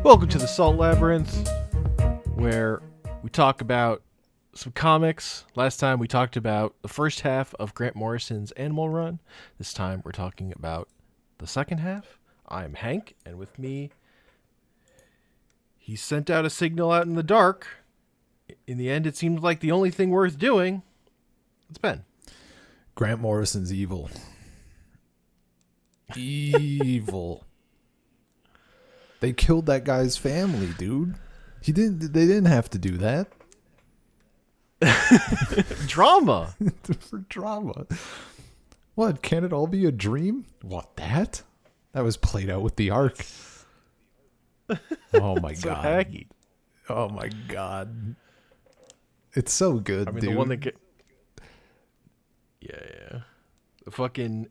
Welcome to the Salt Labyrinth, where we talk about some comics. Last time we talked about the first half of Grant Morrison's Animal Run. This time we're talking about the second half. I'm Hank, and with me, he sent out a signal out in the dark. In the end, it seemed like the only thing worth doing. It's Ben. Grant Morrison's evil. Evil. They killed that guy's family, dude. They didn't have to do that. Drama. For drama. What, can it all be a dream? What, that? That was played out with the Ark. Oh my So god. hacky. Oh my god. It's so good, I mean, dude. the one that get... Yeah. The fucking...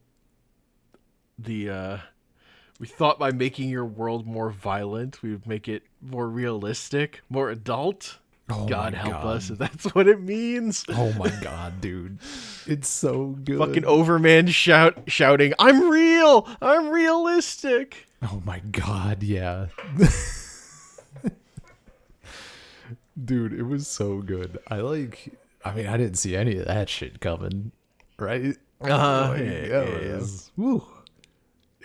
We thought by making your world more violent, we would make it more realistic, more adult. Oh God my help God. us if that's what it means. Oh my god, dude. It's so good. Fucking Overman shouting, I'm real! I'm realistic! Oh my god, yeah. Dude, it was so good. I didn't see any of that shit coming, right?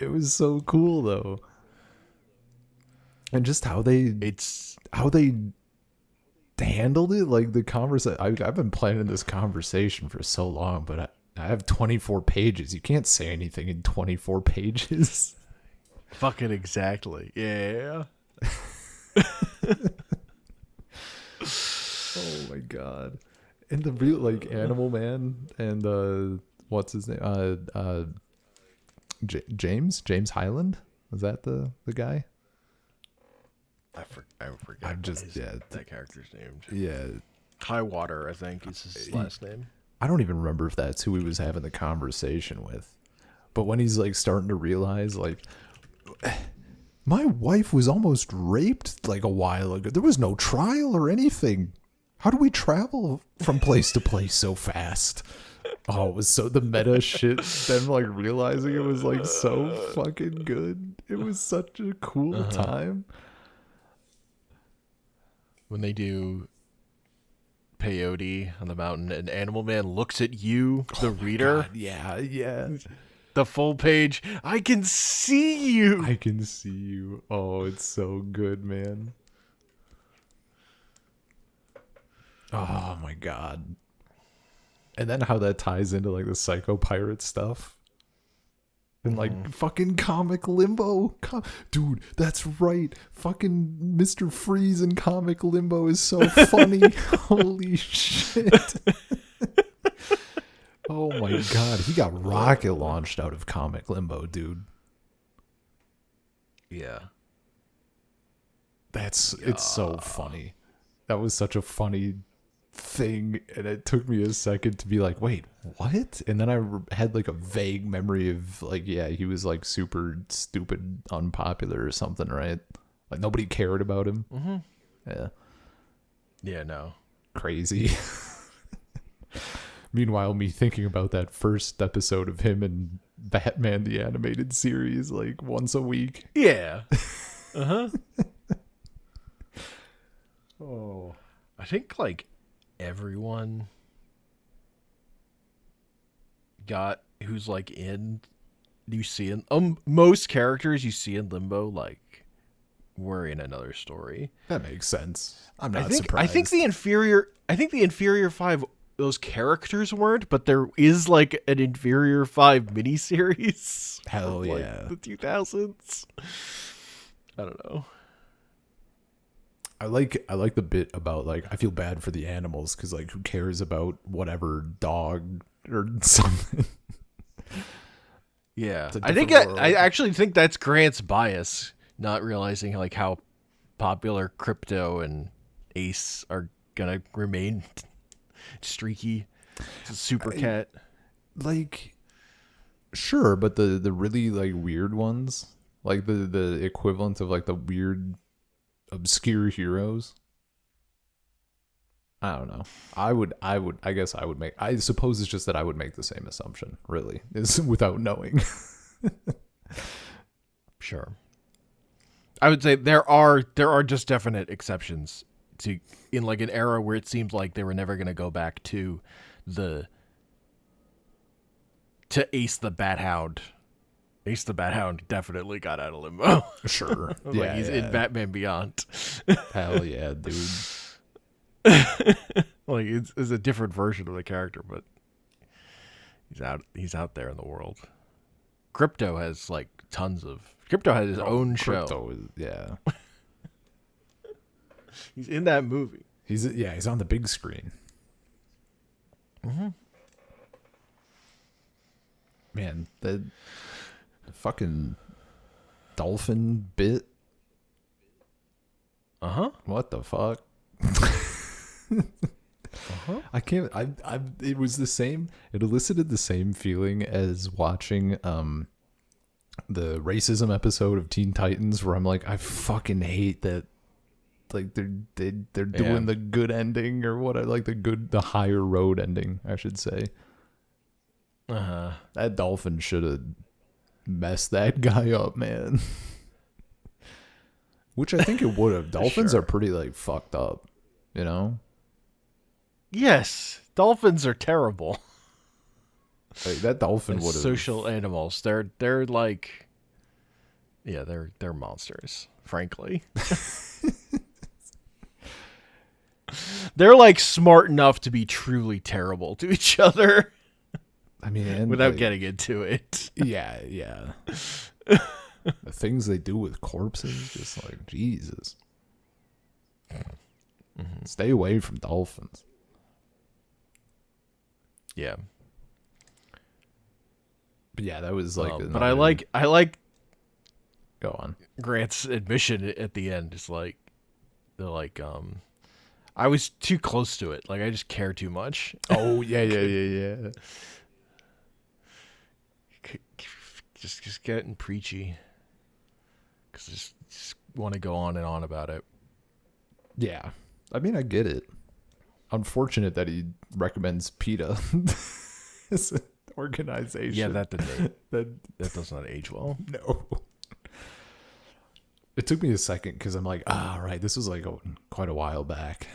It was so cool though. And just how they handled it, like the conversation. I've been planning this conversation for so long, but I have 24 pages. You can't say anything in 24 pages. Fucking exactly. Yeah. Oh my god. And the real, like, Animal Man and what's his name? James Highland? Was that the guy? I forgot. I'm just that character's name. Yeah. Highwater, I think, is his last name. I don't even remember if that's who he was having the conversation with. But when he's like starting to realize, like, my wife was almost raped like a while ago. There was no trial or anything. How do we travel from place to place so fast? Oh, it was so the meta shit. Them like realizing it was like so fucking good. It was such a cool time. When they do peyote on the mountain, and Animal Man looks at you, the reader. God, yeah. The full page. I can see you. I can see you. Oh, it's so good, man. Oh my god. And then how that ties into like the Psycho Pirate stuff. And like fucking Comic Limbo. Dude, that's right. Fucking Mr. Freeze in Comic Limbo is so funny. Holy shit. Oh my god. He got rocket launched out of Comic Limbo, dude. Yeah. It's so funny. That was such a funny thing, and it took me a second to be like, wait, what? And then I had like a vague memory of like, yeah, he was like super stupid, unpopular or something, right? Like nobody cared about him. Yeah, no. Crazy. Meanwhile, me thinking about that first episode of him and Batman the Animated Series like once a week. Yeah. Oh, I think like everyone who's like you see in most characters you see in Limbo like were in another story. that makes sense. I'm not surprised. I think the inferior 5, those characters weren't, but there is like an inferior 5 miniseries. Hell of, like, yeah. the 2000s. I don't know. I like the bit about like I feel bad for the animals because like who cares about whatever dog or something. Yeah, It's a I think different world. I actually think that's Grant's bias, not realizing like how popular Crypto and Ace are gonna remain. Streaky, it's a super cat. Like, sure, but the really like weird ones, like the equivalent of like the weird obscure heroes. I don't know. I guess I would make, I suppose it's just that I would make the same assumption, really, is without knowing. Sure. I would say there are just definite exceptions to in like an era where it seemed like they were never going to go back to Ace the Bat Hound. Ace the Bat Hound definitely got out of limbo. Sure. Like he's in Batman Beyond. Hell yeah, dude. Like it's a different version of the character, but he's out there in the world. Crypto has like Crypto has his own show. Crypto is, yeah. He's in that movie. He's on the big screen. Mm-hmm. Man, the fucking dolphin bit. Uh-huh. What the fuck? Uh-huh. I can't. It was the same. It elicited the same feeling as watching the racism episode of Teen Titans, where I'm like, I fucking hate that. Like they're doing the good ending or what? Like the higher road ending, I should say. Uh-huh. That dolphin should have messed that guy up, man. Which I think it would have. Dolphins are pretty like fucked up, you know? Yes, dolphins are terrible. Like, that dolphin would have social animals. They're like, yeah, they're monsters. Frankly, they're like smart enough to be truly terrible to each other. I mean, without getting into it. Yeah. The things they do with corpses, just like Jesus. Mm-hmm. Stay away from dolphins. Yeah. But yeah, that was like. But I like Go on. Grant's admission at the end is like, they're like, I was too close to it. Like I just care too much. Oh yeah. Just getting preachy. Because I just want to go on and on about it. Yeah. I mean, I get it. Unfortunate that he recommends PETA as an organization. Yeah, that does not age well. No. It took me a second because I'm like, right, this was like quite a while back.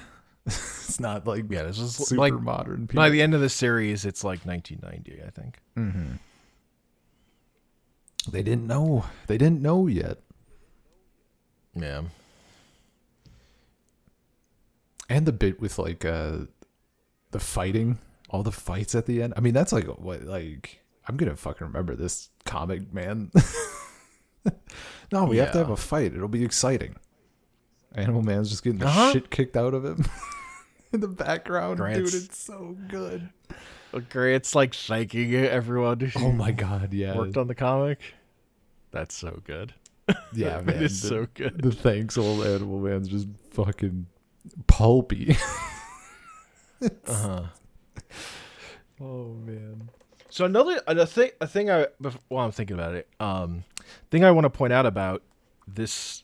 It's not like this was super like modern. By the end of the series, it's like 1990, I think. Mm-hmm. They didn't know. They didn't know yet. Yeah. And the bit with like the fighting, all the fights at the end. I mean, that's like what I'm gonna fucking remember this comic, man. No, we have to have a fight. It'll be exciting. Animal Man's just getting the shit kicked out of him in the background. Dude, it's so good. Grant's like thanking everyone. Oh my god, yeah. Worked on the comic. That's so good. Yeah, man. It's so good. The thanks old Animal Man's just fucking pulpy. Oh man. So a thing while I'm thinking about it, thing I want to point out about the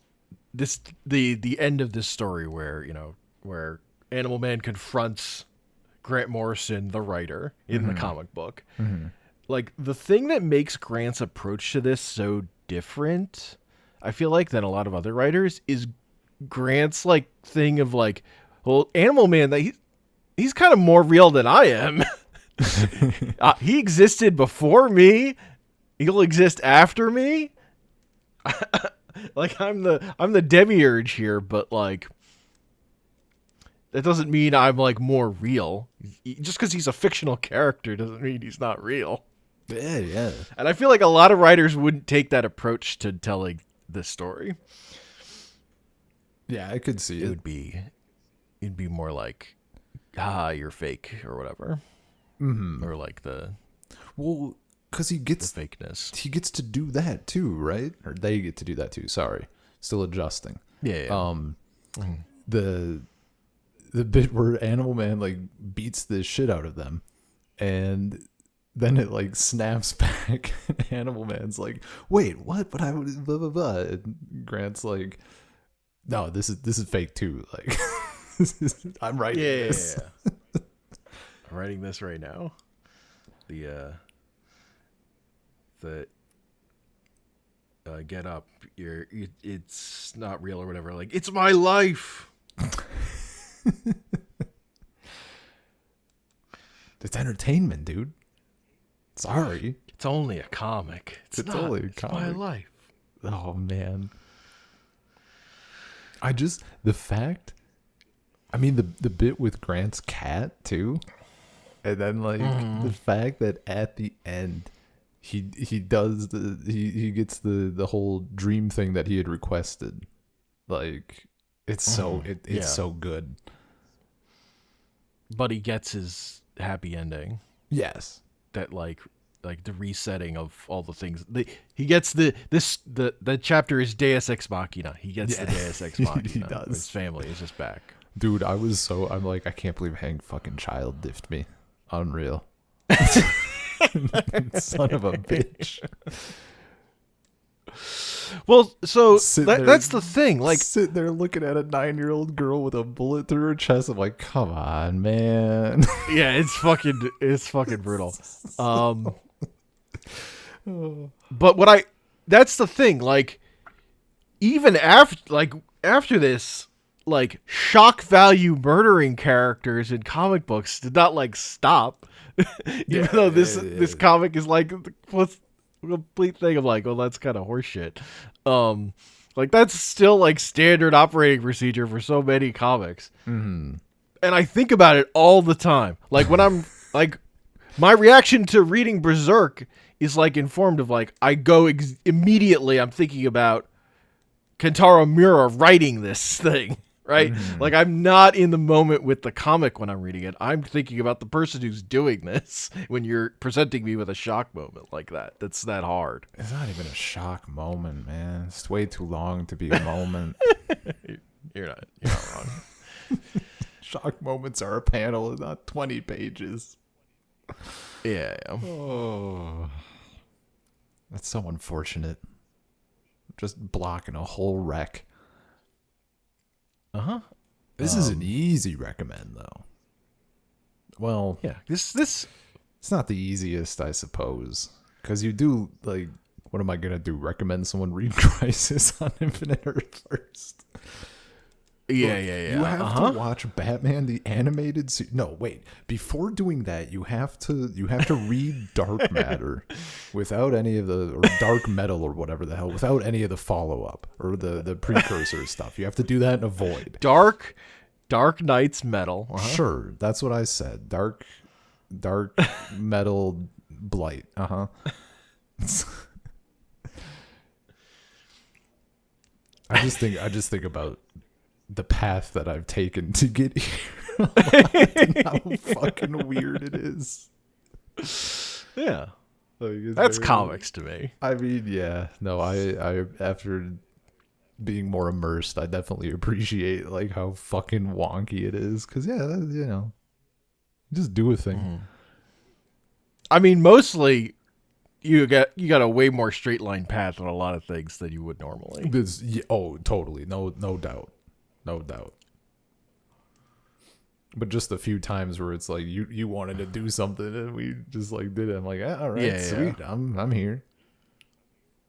end of this story where Animal Man confronts Grant Morrison, the writer, in the comic book. Mm-hmm. Like the thing that makes Grant's approach to this so different, I feel like, than a lot of other writers is Grant's like thing of like, well, Animal Man, that he's kind of more real than I am. He existed before me. He'll exist after me. Like I'm the demiurge here, but like that doesn't mean I'm like more real. Just because he's a fictional character doesn't mean he's not real. Yeah. And I feel like a lot of writers wouldn't take that approach to telling this story. Yeah, I could see it. It'd be more like, you're fake or whatever. Mm-hmm. Or like because he gets the fakeness. He gets to do that too, right? Or they get to do that too. Sorry, still adjusting. Yeah. The bit where Animal Man like beats the shit out of them, and then it like snaps back. Animal Man's like, "Wait, what? But I would blah blah blah." And Grant's like, "No, this is fake too. Like, I'm writing this." Yeah. I'm writing this right now. get up. It's not real or whatever. Like, it's my life. It's entertainment, dude. Sorry. It's only a comic. It's not. Only a it's comic. my life. Oh, man. The fact, I mean, the bit with Grant's cat, too. And then, like, the fact that at the end, he does he gets the whole dream thing that he had requested. Like, it's so good. But he gets his happy ending. Yes. That like the resetting of all the things. He gets the chapter is Deus Ex Machina. He gets the Deus Ex Machina. He does. His family is just back. Dude, I'm like, I can't believe Hank fucking child diffed me. Unreal. Son of a bitch. Well, so There, that's the thing. Like, sitting there looking at a 9-year-old girl with a bullet through her chest. I'm like, come on, man. yeah, it's fucking brutal. But that's the thing. Like, even after this, like, shock value murdering characters in comic books did not like stop. Even though this comic is like, what's the complete thing of like, well, that's kind of horseshit. Like, that's still like standard operating procedure for so many comics. Mm-hmm. And I think about it all the time. Like, when I'm like, my reaction to reading Berserk is like informed of like, I go immediately, I'm thinking about Kentaro Miura writing this thing. Right? Mm-hmm. Like, I'm not in the moment with the comic when I'm reading it. I'm thinking about the person who's doing this when you're presenting me with a shock moment like that. That's that hard. It's not even a shock moment, man. It's way too long to be a moment. You're not wrong. Shock moments are a panel, not 20 pages. Yeah. Oh. That's so unfortunate. Just blocking a whole wreck. Uh-huh. This is an easy recommend, though. Well, yeah. This it's not the easiest, I suppose, because you do, like, what am I gonna do? Recommend someone read Crisis on Infinite Earth first? Yeah. You have to watch Batman the Animated Series. No, wait. Before doing that, you have to read Dark Matter without any of the, or Dark Metal or whatever the hell, without any of the follow up or the precursor stuff. You have to do that and avoid Dark Knight's Metal. Uh-huh. Sure, that's what I said. Dark Metal Blight. Uh-huh. I just think about the path that I've taken to get here. And how fucking weird it is. Yeah. Like, that's comics to me. I mean, yeah. No, I after being more immersed, I definitely appreciate like how fucking wonky it is. Cause yeah, you know, just do a thing. Mm-hmm. I mean, mostly you got a way more straight line path on a lot of things than you would normally. Totally. No doubt. No doubt. But just a few times where it's like you wanted to do something and we just like did it. I'm like, all right, yeah, sweet. Yeah. I'm here.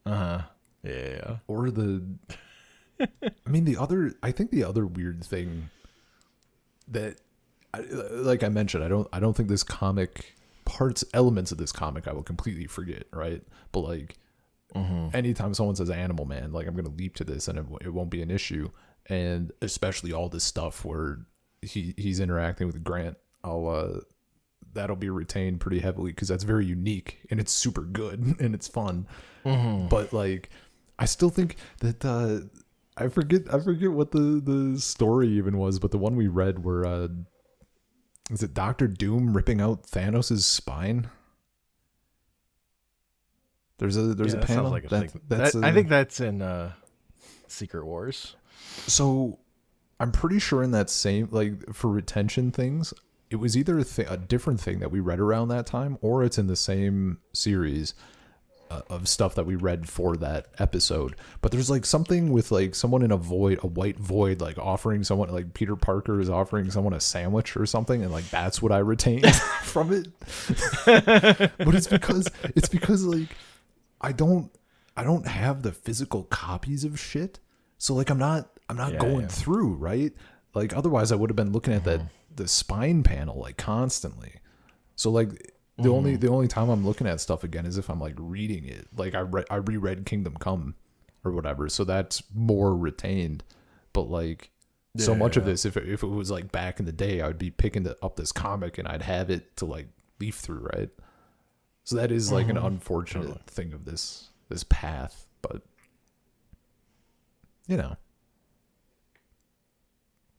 Uh-huh. Yeah. Or I mean, I think the other weird thing that, like I mentioned, I don't think this comic elements of this comic I will completely forget, right? But like, anytime someone says Animal Man, like I'm gonna leap to this and it won't be an issue. And especially all this stuff where he's interacting with Grant, that'll be retained pretty heavily because that's very unique and it's super good and it's fun. Mm-hmm. But like, I still think that I forget what the story even was, but the one we read where is it Dr. Doom ripping out Thanos' spine? There's a panel. Like I think that's in Secret Wars. So I'm pretty sure in that same, like, for retention things, it was either a different thing that we read around that time, or it's in the same series of stuff that we read for that episode. But there's like something with like someone in a white void, like offering someone, like Peter Parker is offering someone a sandwich or something, and like that's what I retained from it. But it's because like I don't I don't have the physical copies of shit. So like I'm not going through, right? Like otherwise I would have been looking at the spine panel like constantly. So like the only time I'm looking at stuff again is if I'm like reading it. Like I reread Kingdom Come or whatever, so that's more retained. But like so much of this, if it was like back in the day, I would be picking up this comic and I'd have it to like leaf through, right? So that is like an unfortunate thing of this path, but you know.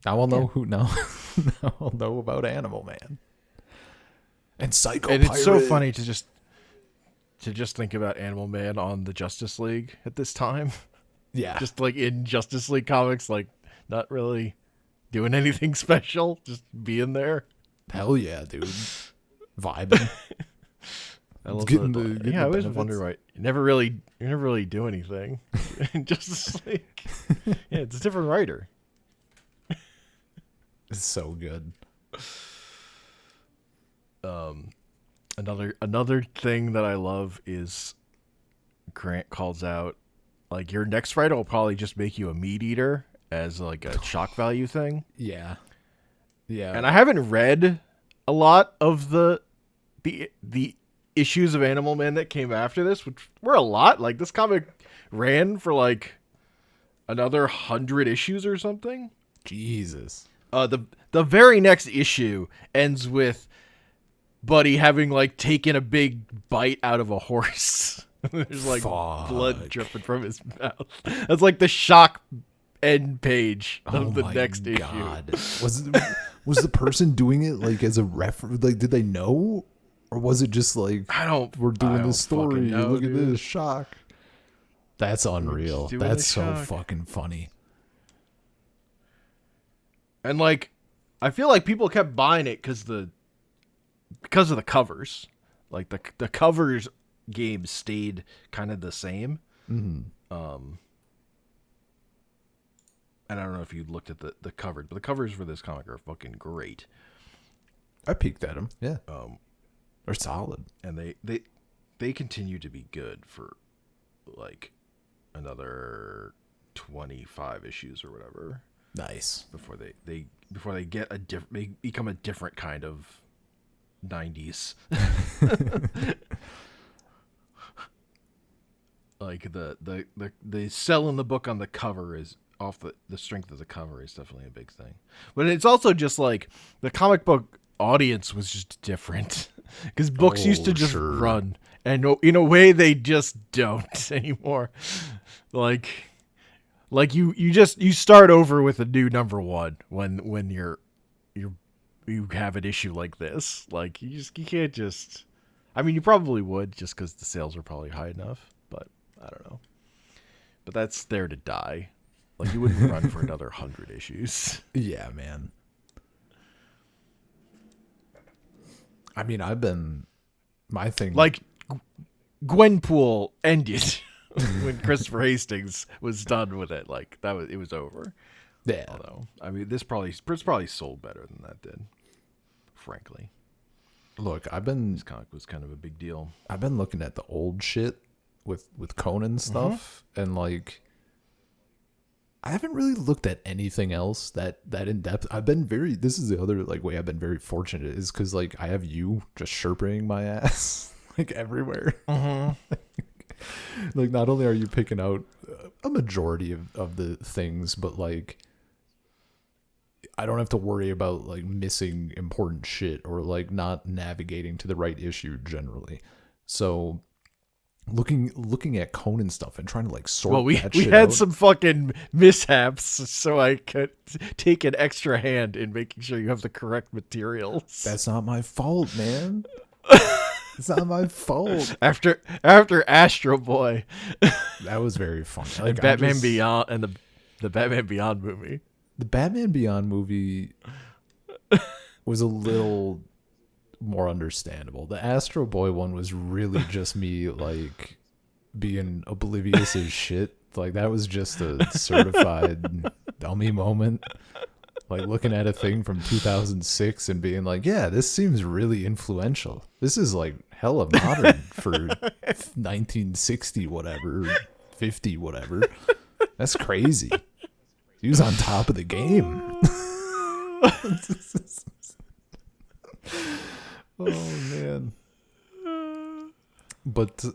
Now I'll know now I'll know about Animal Man. And Psycho And it's so Pirate. funny to just think about Animal Man on the Justice League at this time. Yeah. Just like in Justice League comics, like not really doing anything special, just being there. Hell yeah, dude. Vibing. I love Getting that. the I always benefits. wonder why you never really do anything in Justice League. Yeah, it's a different writer. It's so good. Another thing that I love is Grant calls out, like, your next writer will probably just make you a meat eater as like a shock value thing. Yeah. Yeah. And I haven't read a lot of the issues of Animal Man that came after this, which were a lot. Like this comic ran for like another 100 issues or something. Jesus. The very next issue ends with Buddy having like taken a big bite out of a horse. There's like blood dripping from his mouth. That's like the shock end page of the next issue. Was the person doing it like as a reference? Like, did they know, or was it just like we're doing this story? Look at this shock. That's unreal. That's so fucking funny. And like, I feel like people kept buying it because of the covers. Like the covers game stayed kind of the same. Mm-hmm. And I don't know if you looked at the covers, but the covers for this comic are fucking great. I peeked at them. Yeah. They're solid. And they continue to be good for like another 25 issues or whatever. Nice. Before they get they become a different kind of 90s. Like the selling the book on the cover is off the strength of the cover is definitely a big thing. But it's also just like the comic book audience was just different because books used to just run, and in a way they just don't anymore. Like you start over with a new number one when you have an issue like this. Like you can't just. I mean, you probably would just because the sales are probably high enough, but I don't know. But that's there to die. Like you wouldn't run for another 100 issues. Yeah, man. I mean, my thing like Gwenpool ended when Christopher Hastings was done with it. Like it was over. Yeah. Although, I mean, this probably sold better than that did. Frankly. Look, this comic was kind of a big deal. I've been looking at the old shit with Conan stuff, and like I haven't really looked at anything else that in depth. This is the other like way I've been very fortunate is because like I have you just chirping my ass like everywhere. Like not only are you picking out a majority of the things, but like I don't have to worry about like missing important shit or like not navigating to the right issue generally. So looking at Conan stuff and trying to like sort we that shit had out. some fucking mishaps, so I could take an extra hand in making sure you have the correct materials. That's not my fault, man. It's not my fault. After Astro Boy, that was very funny. Like and Batman Beyond and the Batman Beyond movie. The Batman Beyond movie was a little more understandable. The Astro Boy one was really just me like being oblivious as shit. Like that was just a certified dummy moment. Like looking at a thing from 2006 and being like, yeah, this seems really influential. This is like hella modern for 1960 whatever, 50 whatever. That's crazy. He was on top of the game. Oh man. But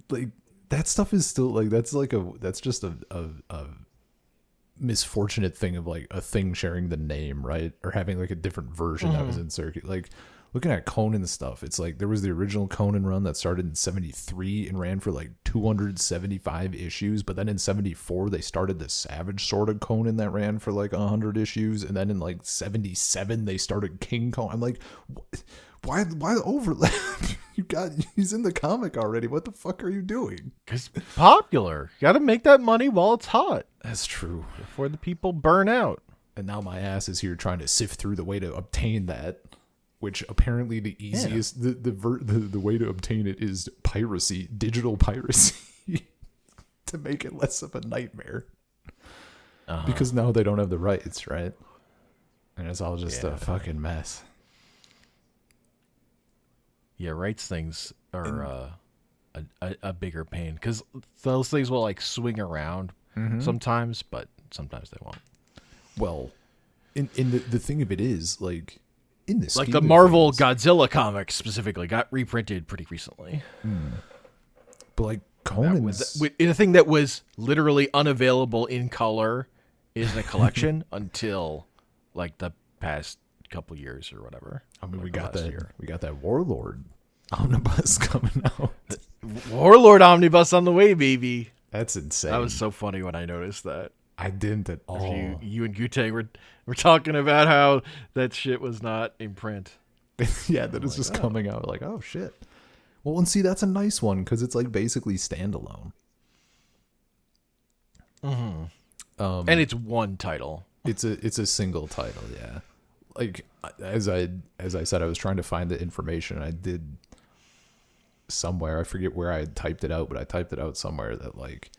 like that stuff is still like that's just a misfortunate thing of like a thing sharing the name, right? Or having like a different version that was in circuit. Like looking at Conan stuff, it's like there was the original Conan run that started in 73 and ran for like 275 issues, but then in 74 they started the Savage Sword of Conan that ran for like 100 issues, and then in like 77 they started King Conan. I'm like, why the overlap? He's in the comic already. What the fuck are you doing? It's popular. You got to make that money while it's hot. That's true. Before the people burn out. And now my ass is here trying to sift through the way to obtain that, which apparently the easiest, the way to obtain it is piracy, digital piracy, to make it less of a nightmare. Because now they don't have the rights, right? And it's all just a fucking mess. Yeah, rights things are a bigger pain because those things will like swing around sometimes, but sometimes they won't. Well, in the thing of it is like in this like the Marvel Godzilla comics specifically got reprinted pretty recently. But like Conan's the thing that was literally unavailable in color is in a collection until like the past couple years or whatever. I mean, we got that Warlord omnibus coming out. Warlord omnibus on the way, baby. That's insane. That was so funny when I noticed that. I didn't at all. You and Gute were talking about how that shit was not in print. Yeah, that is just coming out like, oh shit. Well, and see, that's a nice one because it's like basically standalone. And it's one title. It's a single title, yeah. Like as I said, I was trying to find the information. I did somewhere. I forget where I had typed it out, but I typed it out somewhere that like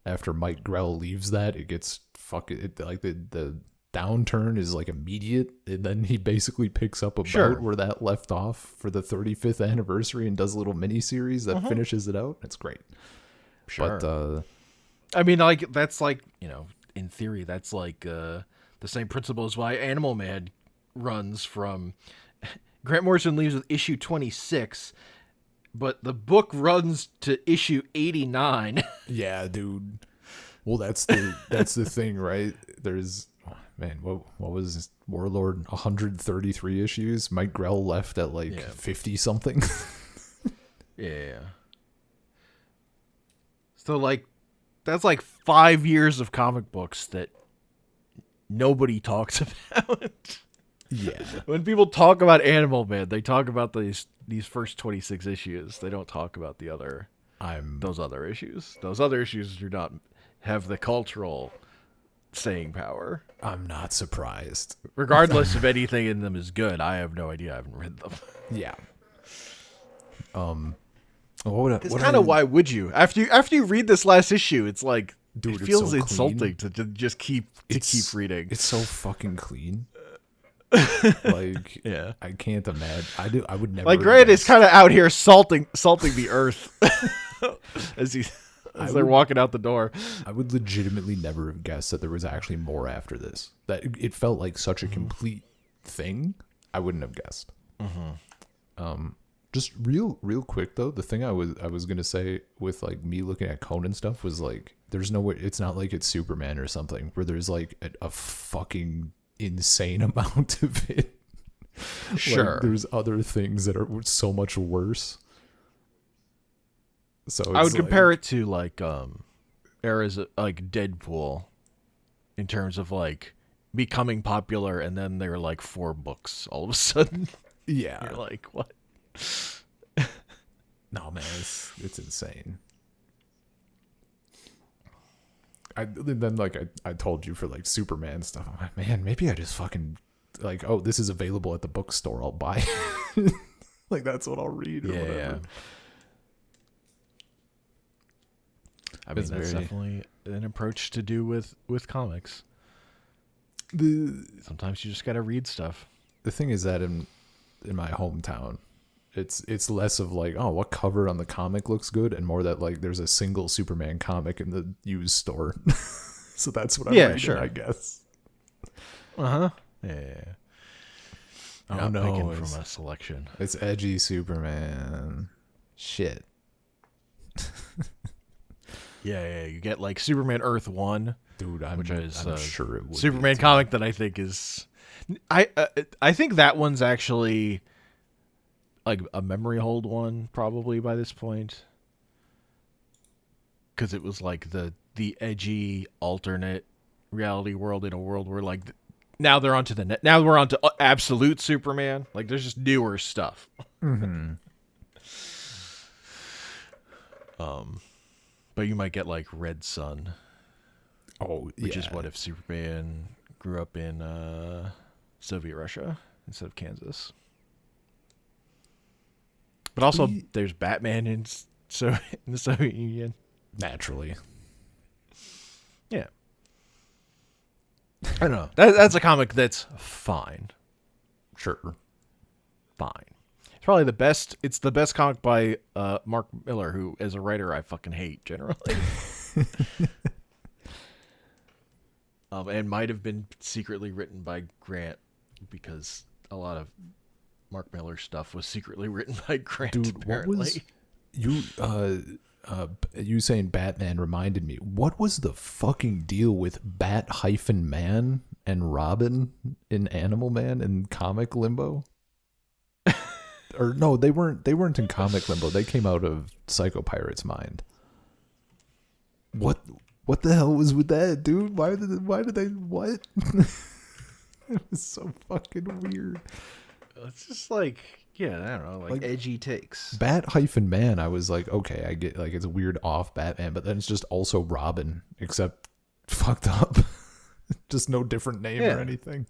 after Mike Grell leaves that, it gets like the downturn is like immediate, and then he basically picks up about where that left off for the 35th anniversary and does a little mini series that finishes it out. It's great. Sure. But I mean, like that's like, you know, in theory, that's like the same principle as why Animal Man runs from Grant Morrison leaves with issue 26, but the book runs to issue 89. Yeah, dude. Well, that's the thing, right? There's what was Warlord 133 issues? Mike Grell left at like 50 something. Yeah. So like that's like 5 years of comic books that nobody talks about. Yeah. When people talk about Animal Man, they talk about these first 26 issues. They don't talk about those other issues. Those other issues do not have the cultural staying power. I'm not surprised. Regardless if anything in them is good, I have no idea. I haven't read them. Yeah. Why would you? After you read this last issue, it's like, dude, it feels so insulting to just keep reading. It's so fucking clean. Like, yeah, I can't imagine. I would never. Like Grant is kind of out here salting the earth as they're walking out the door. I would legitimately never have guessed that there was actually more after this. That it felt like such a complete thing. I wouldn't have guessed. Just real quick though, the thing I was gonna say with like me looking at Conan stuff was like, there's no way. It's not like it's Superman or something where there's like a fucking insane amount of it. Sure. Like, there's other things that are so much worse. So I would compare it to like eras like Deadpool in terms of like becoming popular, and then there are like 4 books all of a sudden. Yeah. You're like, what? No, man, it's insane. I told you for like Superman stuff. I'm like, man, maybe I just fucking like, oh, this is available at the bookstore. I'll buy it. Like that's what I'll read or whatever. Yeah. I mean, that's definitely an approach to do with comics. Sometimes you just gotta read stuff. The thing is that in my hometown, It's less of like, oh, what cover on the comic looks good, and more that like there's a single Superman comic in the used store. So that's what I'm reading, sure. I guess. Yeah. You're Oh not no, picking from a selection. it's edgy Superman. Shit. Yeah. You get like Superman Earth 1, Dude, which is I'm sure it would Superman be comic that I think is, I think that one's actually like a memory hold one probably by this point, because it was like the edgy alternate reality world in a world where like now they're onto the net. Now we're onto absolute Superman. Like there's just newer stuff. Mm-hmm. But you might get like Red Sun, Oh, which is what if Superman grew up in Soviet Russia instead of Kansas. But also, there's Batman in the Soviet Union. Naturally. Yeah. I don't know. That's a comic that's fine. Sure. Fine. It's probably the best. It's the best comic by Mark Miller, who, as a writer, I fucking hate generally. And might have been secretly written by Grant, because a lot of Mark Miller stuff was secretly written by Grant. Dude, apparently. what was you saying Batman reminded me? What was the fucking deal with Bat-Man and Robin in Animal Man in comic limbo? Or no, they weren't in comic limbo. They came out of Psycho Pirate's mind. What the hell was with that, dude? Why did they what? It was so fucking weird. It's just like, yeah, I don't know, like edgy takes. Bat-Man, I was like, okay, I get, like, it's a weird off Batman, but then it's just also Robin, except fucked up. Just no different name or anything.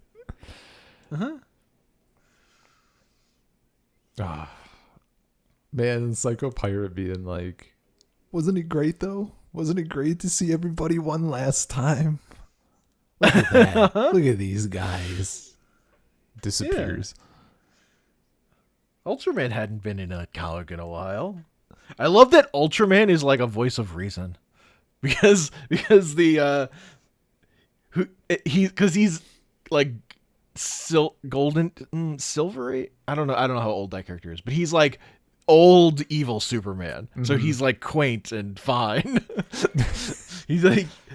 Man, Psycho Pirate being like, wasn't it great though? Wasn't it great to see everybody one last time? Look at that. Look at these guys. Disappears. Ultraman hadn't been in a comic in a while. I love that Ultraman is like a voice of reason, because the he's like golden silvery. I don't know how old that character is, but he's like old evil Superman. Mm-hmm. So he's like quaint and fine. He's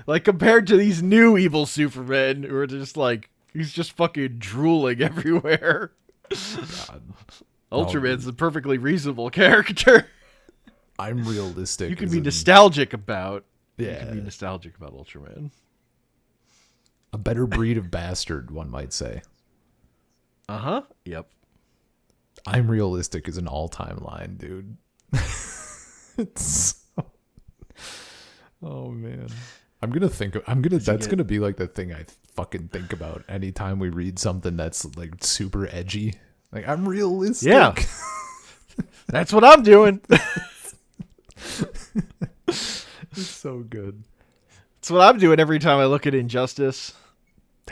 like compared to these new evil Supermen who are just like, he's just fucking drooling everywhere. God. Ultraman's a perfectly reasonable character. I'm realistic. You can be nostalgic about. Yeah. You can be nostalgic about Ultraman. A better breed of bastard, one might say. Yep. I'm realistic is an all-time line, dude. It's so... Oh man. That's gonna be like the thing I fucking think about anytime we read something that's like super edgy. Like, I'm realistic. Yeah. That's what I'm doing. It's so good. That's what I'm doing every time I look at Injustice.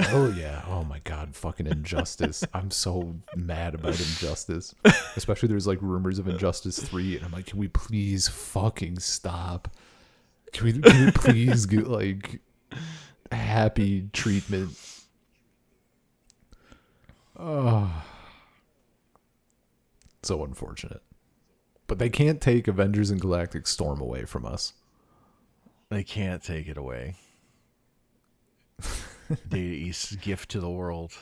Oh yeah. Oh my god, fucking Injustice. I'm so mad about Injustice. Especially there's like rumors of Injustice 3 and I'm like, can we please fucking stop? Can we please get like happy treatment? Oh. So unfortunate. But they can't take Avengers and Galactic Storm away from us. They can't take it away. Data East's gift to the world.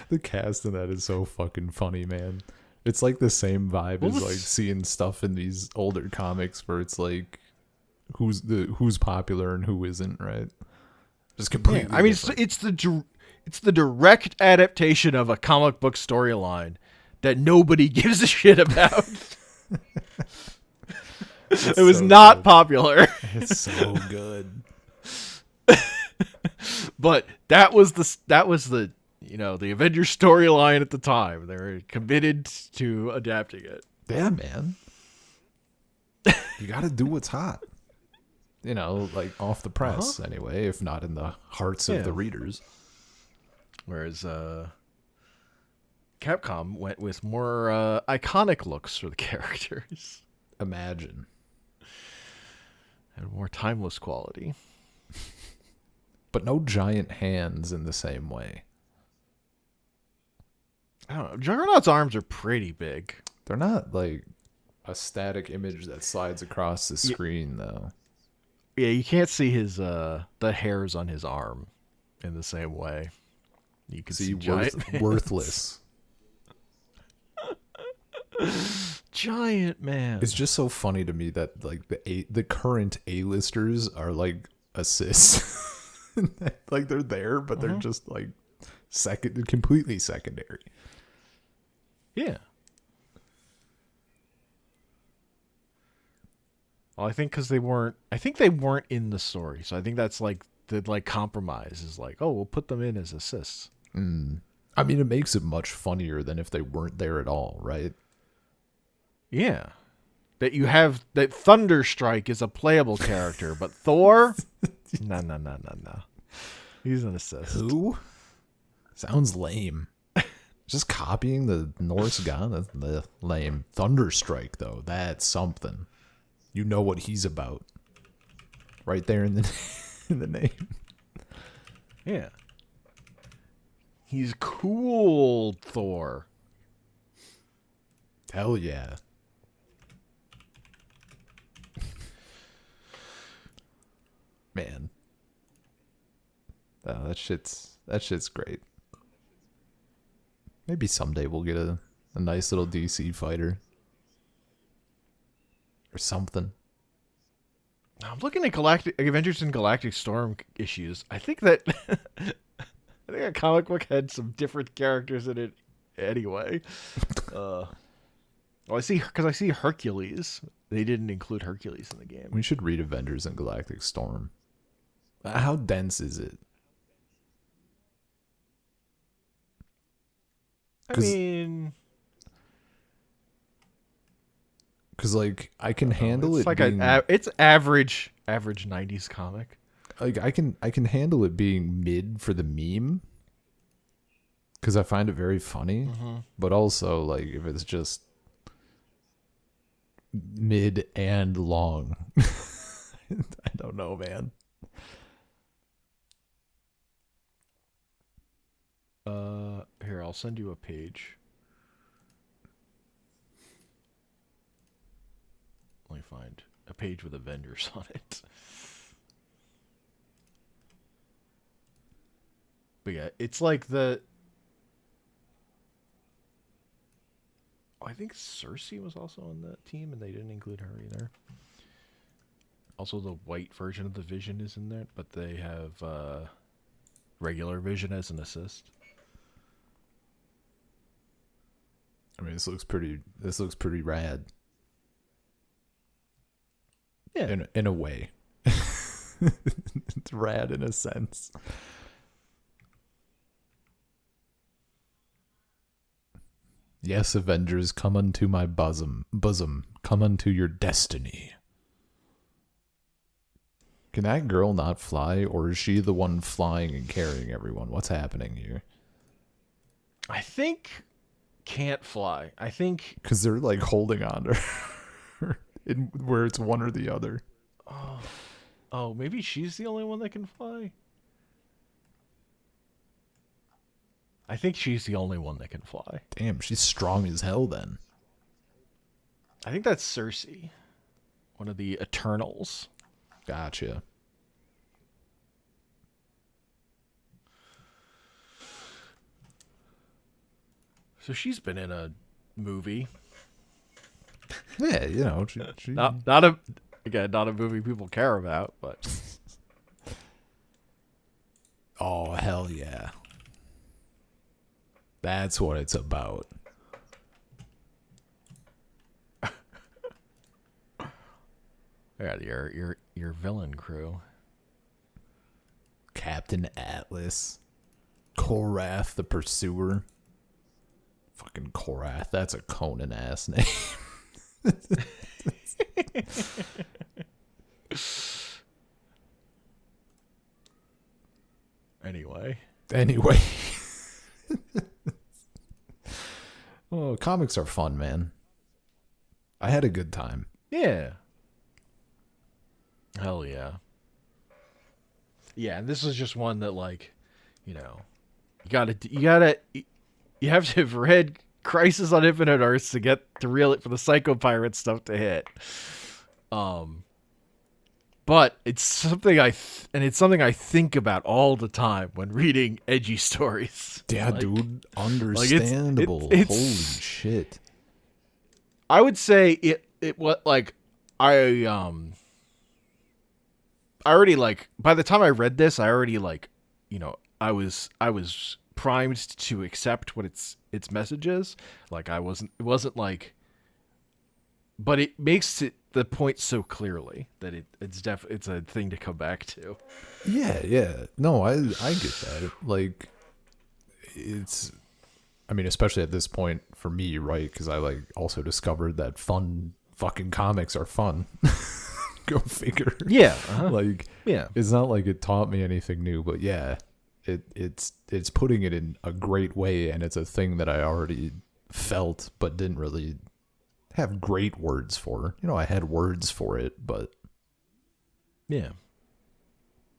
The cast in that is so fucking funny, man. It's like the same vibe as like seeing stuff in these older comics where it's like who's popular and who isn't, right? Just completely. Yeah, I mean, it's the direct adaptation of a comic book storyline that nobody gives a shit about. It was so not popular. It's so good. But that was the the Avengers storyline at the time. They were committed to adapting it. Yeah, man. You got to do what's hot. Like off the press anyway, if not in the hearts of the readers. Whereas Capcom went with more iconic looks for the characters. Imagine. And more timeless quality. But no giant hands in the same way. I don't know. Juggernaut's arms are pretty big. They're not like a static image that slides across the screen, though. Yeah, you can't see his the hairs on his arm in the same way. You can see giant worthless. Giant man. It's just so funny to me that like the current A-listers are like assists. Like they're there, but they're just like completely secondary. Yeah. Well, I think because they weren't in the story, so I think that's like the compromise is like, oh, we'll put them in as assists. I mean, it makes it much funnier than if they weren't there at all, right? Yeah. That you have that Thunderstrike is a playable character, but Thor, no. He's an assist. Who? Sounds lame. Just copying the Norse god? That's lame. Thunderstrike, though, that's something. You know what he's about. Right there in the name. Yeah. He's cool, Thor. Hell yeah. Man. Oh, that shit's great. Maybe someday we'll get a nice little DC fighter. Or something. I'm looking at Avengers and Galactic Storm issues. I think a comic book had some different characters in it anyway. Well, I see Hercules. They didn't include Hercules in the game. We should read Avengers and Galactic Storm. How dense is it? I mean, because like I can handle it's it. Like being, it's average 90s comic. Like I can handle it being mid for the meme. Because I find it very funny, but also like if it's just mid and long, I don't know, man. Here, I'll send you a page. Let me find a page with Avengers on it. But yeah, it's like I think Cersei was also on that team, and they didn't include her either. Also, the white version of the Vision is in there, but they have regular Vision as an assist. I mean, this looks pretty rad. Yeah, in a way, it's rad in a sense. Yes, Avengers, come unto my bosom, come unto your destiny. Can that girl not fly, or is she the one flying and carrying everyone? What's happening here? I think can't fly. I think because they're like holding on to her where it's one or the other. Oh, maybe she's the only one that can fly. I think she's the only one that can fly. Damn, she's strong as hell then. I think that's Cersei, one of the Eternals. Gotcha. So she's been in a movie. Yeah, you know, she... not a movie people care about, but oh hell yeah, that's what it's about. Yeah, your villain crew. Captain Atlas, Korath the Pursuer. Fucking Korath, that's a Conan ass name. Anyway. Comics are fun, man. I had a good time. Yeah. Hell yeah. Yeah, and this is just one that, like, you have to have read Crisis on Infinite Earths to get to reel it for the Psycho Pirate stuff to hit. But it's something I think about all the time when reading edgy stories. Yeah, like, dude, understandable. It's holy shit. I would say it what like I already, like, by the time I read this, I already, like, I was primed to accept what its message is. Like, it wasn't like, but it makes the point so clearly that it's a thing to come back to. Yeah. No, I get that. Like, I mean, especially at this point for me, right? Because I, like, also discovered that fun fucking comics are fun. Go figure. Yeah. Like, yeah. It's not like it taught me anything new, but yeah, it's putting it in a great way, and it's a thing that I already felt but didn't really have great words for. I had words for it, but yeah,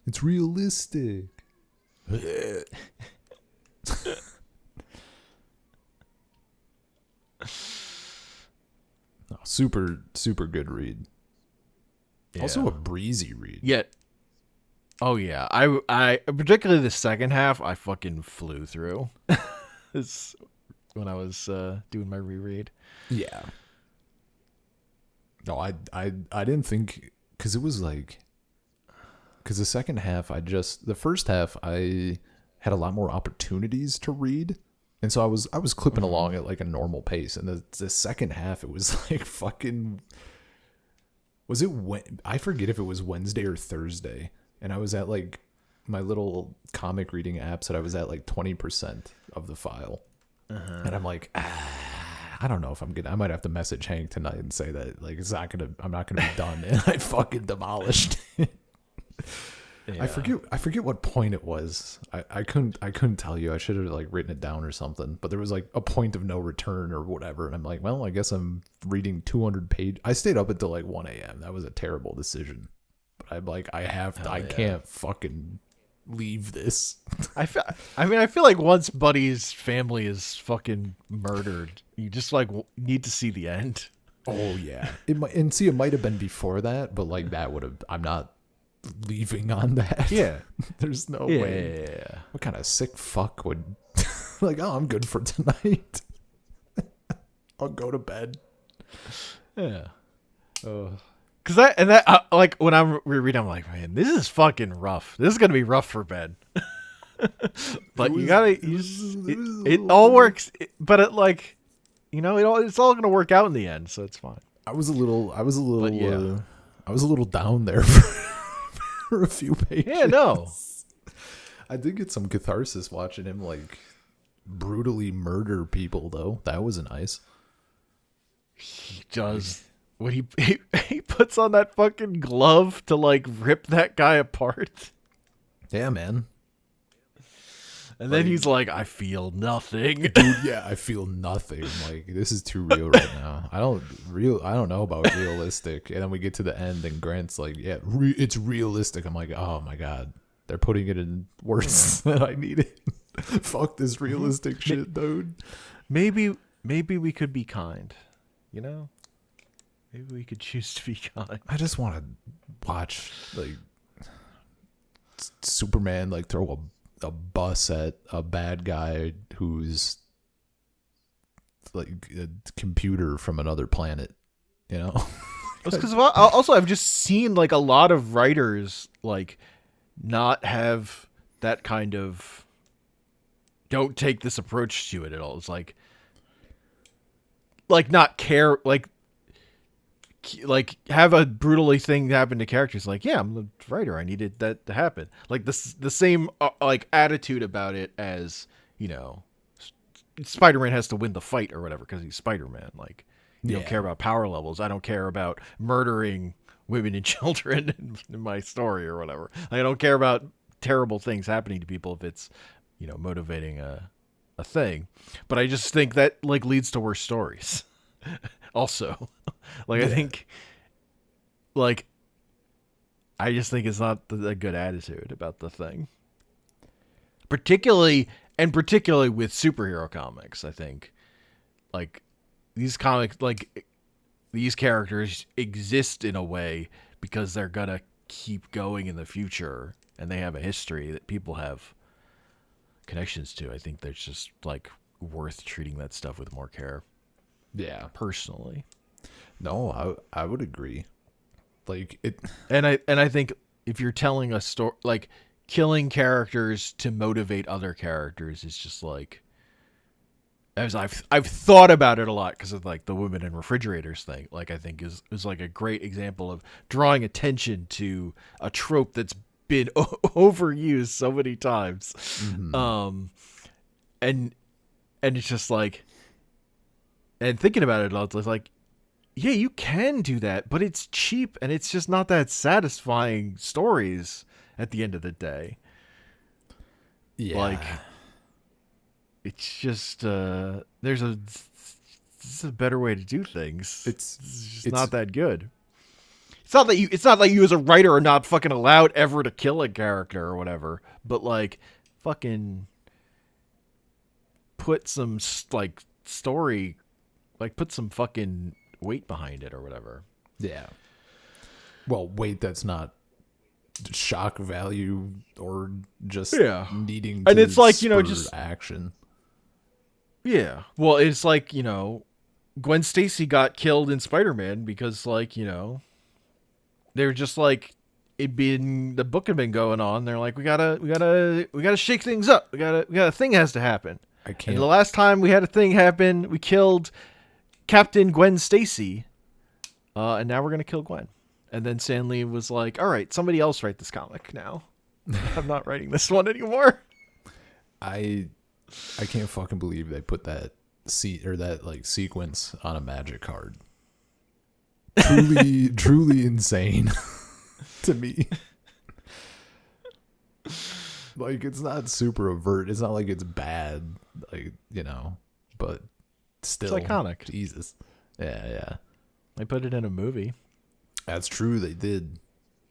it's realistic. Super, super good read. Yeah. Also a breezy read. Yeah. Oh yeah. I particularly the second half I fucking flew through. It's when I was doing my reread. Yeah. No, I didn't think, because it was like, because the second half the first half I had a lot more opportunities to read. And so I was clipping along at like a normal pace, and the second half it was like fucking. Was it I forget if it was Wednesday or Thursday, and I was at like my little comic reading apps that I was at like 20% of the file, and I'm like, I don't know if I'm gonna. I might have to message Hank tonight and say that like I'm not gonna be done, and I fucking demolished it. Yeah. I forget what point it was. I couldn't tell you. I should have like written it down or something. But there was like a point of no return or whatever. And I'm like, well, I guess I'm reading 200 pages. I stayed up until like 1 a.m. That was a terrible decision. But I'm like, I can't fucking leave this. I feel like once Buddy's family is fucking murdered, you just like need to see the end. Oh yeah. It might have been before that, but like that would have. I'm not leaving on that. Yeah. There's no way. Yeah. What kind of sick fuck would like, oh, I'm good for tonight. I'll go to bed. Yeah. Like when I'm rereading, I'm like, man, this is fucking rough. This is gonna be rough for bed. But it all works. But it like, it's all gonna work out in the end, so it's fine. I was a little down there for a few pages. Yeah, no. I did get some catharsis watching him like brutally murder people, though. That was nice. He does when he puts on that fucking glove to like rip that guy apart. Yeah, man. And then he's like, I feel nothing. Dude, yeah, I feel nothing. Like, this is too real right now. I don't know about realistic. And then we get to the end and Grant's like, yeah, it's realistic. I'm like, oh my God. They're putting it in words that I needed. Fuck this realistic shit, dude. Maybe we could be kind. Maybe we could choose to be kind. I just want to watch like Superman like throw a bus at a bad guy who's like a computer from another planet, Because also I've just seen like a lot of writers like not have that kind of don't take this approach to it at all. It's like not care, like have a brutally thing happen to characters. Like, yeah, I'm the writer. I needed that to happen. Like the same like attitude about it as, Spider-Man has to win the fight or whatever because he's Spider-Man. Like, you don't care about power levels. I don't care about murdering women and children in my story or whatever. I don't care about terrible things happening to people if it's, motivating a a thing. But I just think that like leads to worse stories. Also, like I think, like, I just think it's not a good attitude about the thing. Particularly with superhero comics, I think, like these comics, like these characters exist in a way because they're gonna keep going in the future, and they have a history that people have connections to. I think there's just like worth treating that stuff with more care. Yeah. Personally. No, I would agree. Like it, and I think if you're telling a story, like killing characters to motivate other characters is just like, as I've thought about it a lot because of like the women in refrigerators thing. Like I think is like a great example of drawing attention to a trope that's been overused so many times. Mm-hmm. And it's just like, and thinking about it, it's like, yeah, you can do that, but it's cheap and it's just not that satisfying stories at the end of the day. Yeah. Like, it's just, there's a better way to do things. It's just not that good. It's not like you as a writer are not fucking allowed ever to kill a character or whatever, but like, fucking put some like story, like put some fucking weight behind it or whatever. Yeah. Well, weight that's not shock value or just needing to, and it's like, you know, just action. Yeah. Well, it's like, you know, Gwen Stacy got killed in Spider-Man because, like, you know, they were just like, the book had been going on. They're like, we gotta shake things up. We got a thing has to happen. I can't. And the last time we had a thing happen, we killed Captain Gwen Stacy, and now we're gonna kill Gwen. And then Stan Lee was like, all right, somebody else write this comic now. I'm not writing this one anymore. I can't fucking believe they put that sequence on a Magic card. Truly insane to me. Like, it's not super overt. It's not like it's bad, like, you know, but still, it's iconic. Jesus. Yeah. They put it in a movie. That's true. They did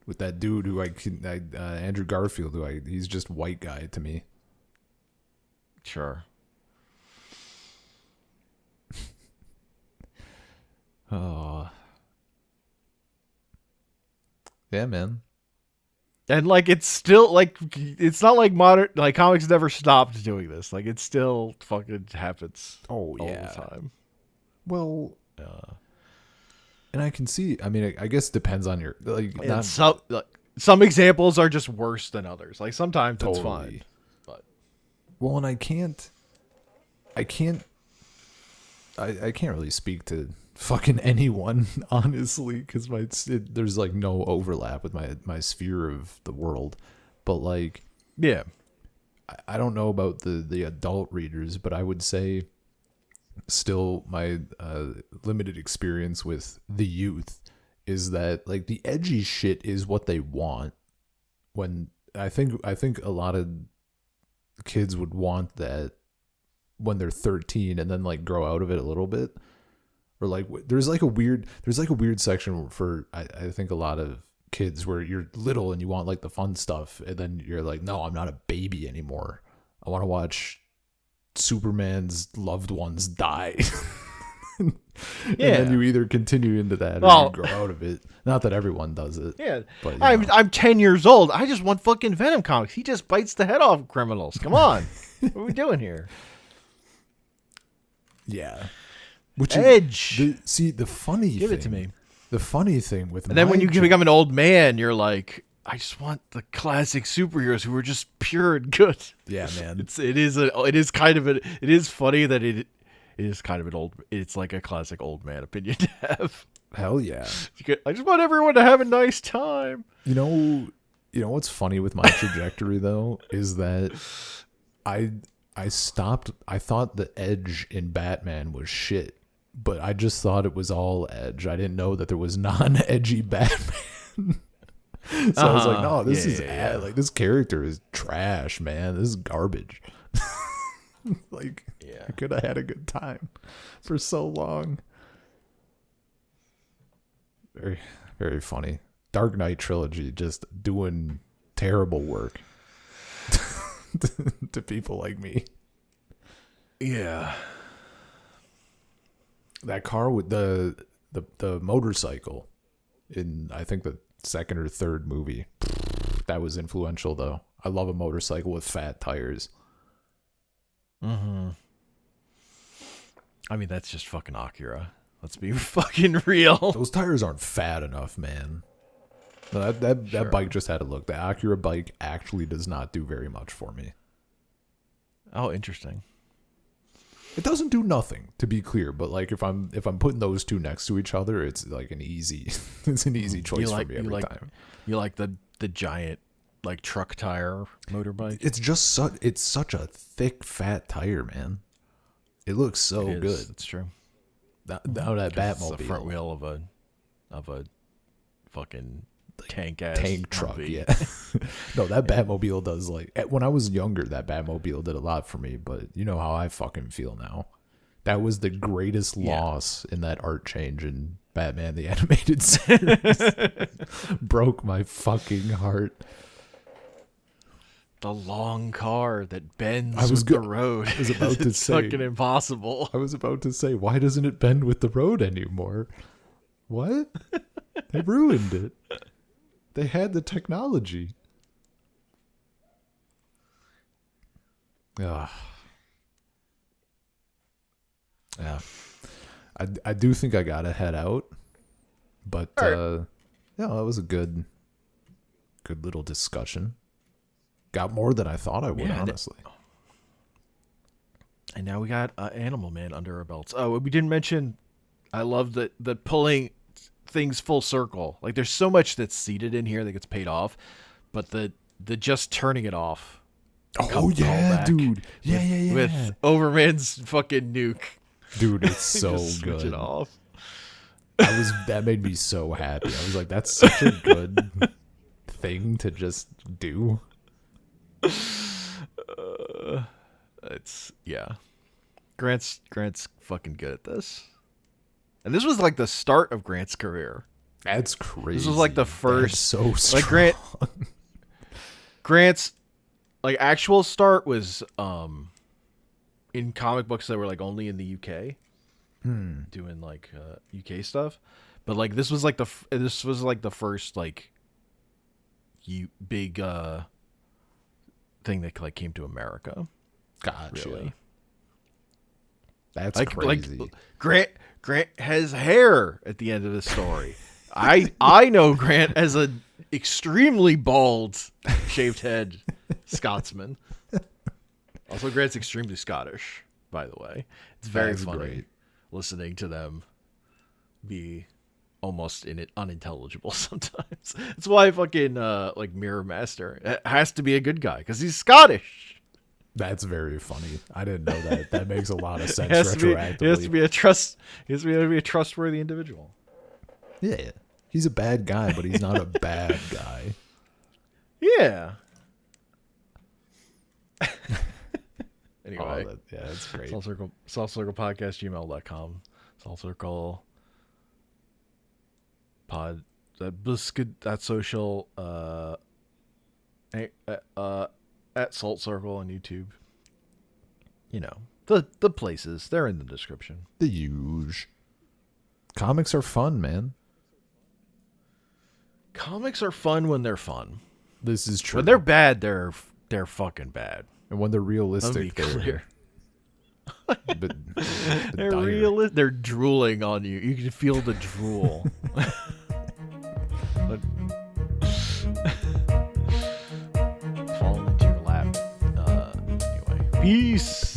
with that dude who Andrew Garfield, he's just white guy to me. Sure. Oh. Yeah, man. And like, it's still like, it's not like modern, like comics never stopped doing this. Like, it still fucking happens. Oh, all yeah. the time. Well, and I can see, I mean, I guess it depends on your, like, not, some examples are just worse than others. Like, sometimes totally. it's fine. But well, and I can't really speak to fucking anyone, honestly, because there's like no overlap with my sphere of the world. But like, yeah, I don't know about the adult readers, but I would say still my limited experience with the youth is that like the edgy shit is what they want. When I think a lot of kids would want that when they're 13 and then like grow out of it a little bit. Or like there's like a weird section for I think a lot of kids where you're little and you want like the fun stuff, and then you're like, no, I'm not a baby anymore. I want to watch Superman's loved ones die. And then you either continue into that or you grow out of it. Not that everyone does it. Yeah, but I'm 10 years old. I just want fucking Venom comics. He just bites the head off of criminals. Come on, what are we doing here? Yeah. Which Edge. The funny thing. Give it to me. The funny thing with, and then when you become an old man, you're like, I just want the classic superheroes who were just pure and good. Yeah, man. It is funny that it is kind of an old. It's like a classic old man opinion to have. Hell yeah. I just want everyone to have a nice time. You know what's funny with my trajectory though is that I stopped. I thought the Edge in Batman was shit, but I just thought it was all Edge. I didn't know that there was non-edgy Batman. So I was like, no, this is like this character is trash, man. This is garbage. Like, Yeah. I could have had a good time for so long. Very, very funny. Dark Knight trilogy just doing terrible work to people like me. Yeah. That car with the motorcycle in, I think, the second or third movie, that was influential though. I love a motorcycle with fat tires. Mm-hmm. I mean, that's just fucking Acura. Let's be fucking real. Those tires aren't fat enough, man. No, that bike just had a look. The Acura bike actually does not do very much for me. Oh, interesting. It doesn't do nothing, to be clear, but like if I'm putting those two next to each other, it's like an easy choice for me every time. You like the giant like truck tire motorbike? It's just such a thick fat tire, man. It looks so good. It's true. Now that Batmobile, it's the front wheel of a fucking tank truck, Humvee. yeah. No, that Batmobile does, like, when I was younger, that Batmobile did a lot for me, but you know how I fucking feel now. That was the greatest loss in that art change in Batman the Animated Series. Broke my fucking heart. The long car that bends with the road. I was about to say, fucking impossible. I was about to say, why doesn't it bend with the road anymore? What? They ruined it. They had the technology. Ugh. Yeah. I do think I gotta head out. But yeah, that was a good little discussion. Got more than I thought I would, honestly. And now we got Animal Man under our belts. Oh, we didn't mention, I love the pulling things full circle. Like, there's so much that's seeded in here that gets paid off, but the just turning it off. Oh yeah, dude. Yeah. With Overman's fucking nuke. Dude, it's so just good. Switch it off. That made me so happy. I was like, that's such a good thing to just do. Grant's fucking good at this, and this was like the start of Grant's career. That's crazy. This was like the first. That's so strong. Like Grant's like actual start was in comic books that were like only in the UK, doing like UK stuff, but like this was like the first like big thing that like came to America. Gotcha. Really. That's crazy. Like Grant has hair at the end of the story. I know Grant as an extremely bald, shaved head Scotsman. Also, Grant's extremely Scottish, by the way. It's very funny listening to them be almost unintelligible sometimes. That's why fucking like Mirror Master has to be a good guy because he's Scottish. That's very funny. I didn't know that. That makes a lot of sense retroactively. He has to be a trustworthy individual. Yeah. He's a bad guy, but he's not a bad guy. Yeah. Anyway. That's great. saltcirclepodcast@gmail.com. Saltcircle pod Bluesky.social at Salt Circle on YouTube. You know, the places, they're in the description. The huge. Comics are fun, man. Comics are fun when they're fun. This is true. When they're bad, they're fucking bad. And when they're realistic, they're clear. They're drooling on you. You can feel the drool. Falling into your lap. Anyway. Peace.